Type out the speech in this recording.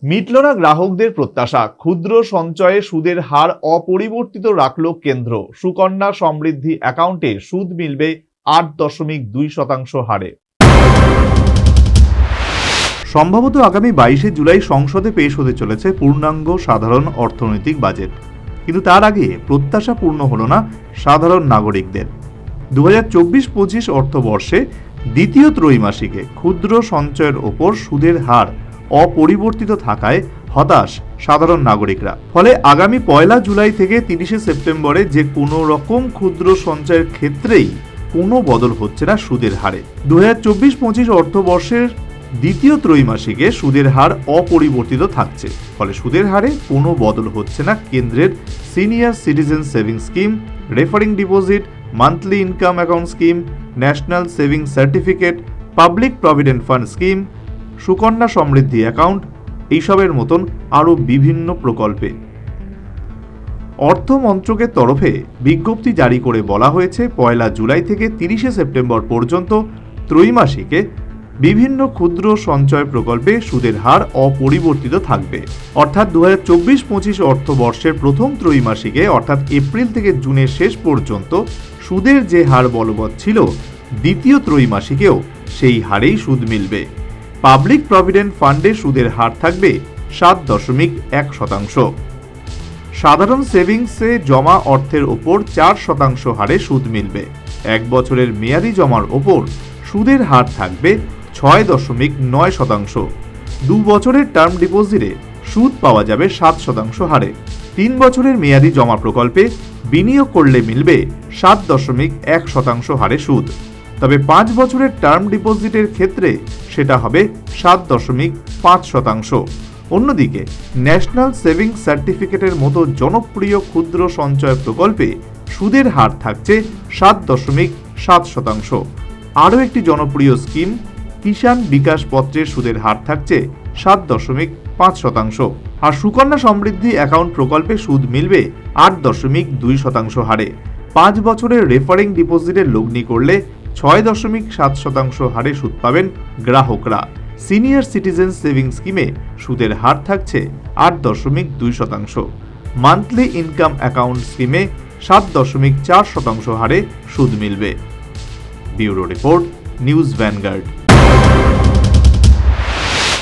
মিটল না গ্রাহকদের প্রত্যাশা, ক্ষুদ্র সঞ্চয়ে সুদের হার অপরিবর্তিত রাখল কেন্দ্র। সুকন্যা সমৃদ্ধি অ্যাকাউন্টে সুদ মিলবে 8.2% হারে। সম্ভবত আগামী 22শে জুলাই সংসদে পেশ হতে চলেছে পূর্ণাঙ্গ সাধারণ অর্থনৈতিক বাজেট, কিন্তু তার আগে প্রত্যাশা পূর্ণ হল না সাধারণ নাগরিকদের। 2024-25 অর্থবর্ষে দ্বিতীয় ত্রৈমাসিকে ক্ষুদ্র সঞ্চয়ের ওপর সুদের হার অপরিবর্তিত থাকায় হতাশ সাধারণ নাগরিকরা। ফলে আগামী 1 জুলাই থেকে 30 সেপ্টেম্বরে যে কোনো রকম ক্ষুদ্র সঞ্চয়ের ক্ষেত্রেই কোনো বদল হচ্ছে না সুদের হারে। 2024-25 অর্থবর্ষের দ্বিতীয় ত্রৈমাসিকে সুদের হার অপরিবর্তিত থাকছে। ফলে সুদের হারে কোনো বদল হচ্ছে না কেন্দ্রের senior citizen savings scheme, recurring deposit, monthly income account scheme, national saving certificate, public provident fund scheme, Sukanya Samriddhi account, এইসবের মতন আরও বিভিন্ন প্রকল্পে। অর্থ মন্ত্রকের তরফে বিজ্ঞপ্তি জারি করে বলা হয়েছে 1 জুলাই থেকে 30 সেপ্টেম্বর পর্যন্ত ত্রৈমাসিকে বিভিন্ন ক্ষুদ্র সঞ্চয় প্রকল্পে সুদের হার অপরিবর্তিত থাকবে। অর্থাৎ 2024-25 অর্থবর্ষের প্রথম ত্রৈমাসিকে অর্থাৎ এপ্রিল থেকে জুনের শেষ পর্যন্ত সুদের যে হার বলবৎ ছিল, দ্বিতীয় ত্রৈমাসিকেও সেই হারেই সুদ মিলবে। পাবলিক প্রভিডেন্ট ফান্ডে সুদের হার থাকবে 7.1%। সাধারণ সেভিংসে জমা অর্থের ওপর 4% হারে সুদ মিলবে। 1 বছরের মেয়াদি জমার ওপর সুদের হার থাকবে 6.9%। 2 বছরের টার্ম ডিপোজিটে সুদ পাওয়া যাবে 7% হারে। 3 বছরের মেয়াদি জমা প্রকল্পে বিনিয়োগ করলে মিলবে 7.1% হারে সুদ। তবে 5 বছরের টার্ম ডিপোজিটের ক্ষেত্রে সেটা হবে 7.5%। অন্যদিকে ন্যাশনাল সেভিং সার্টিফিকেটের মতো জনপ্রিয় ক্ষুদ্র সঞ্চয় প্রকল্পে সুদের হার থাকছে 7.7%। আরও একটি জনপ্রিয় স্কিম কিষাণ বিকাশ পত্রের সুদের হার থাকছে 7.5%। আর সুকন্যা সমৃদ্ধি অ্যাকাউন্ট প্রকল্পে সুদ মিলবে 8.2% হারে। 5 বছরের রেফারিং ডিপোজিটের লগ্নি করলে 6.7% হারে সুদ পাবেন গ্রাহকরা। সিনিয়র সিটিজেন সেভিং স্কিমে সুদের হার থাকছে 8.2%। মান্থলি ইনকাম অ্যাকাউন্ট স্কিমে 7.4% হারে সুদ মিলবে। Bureau report, news vanguard.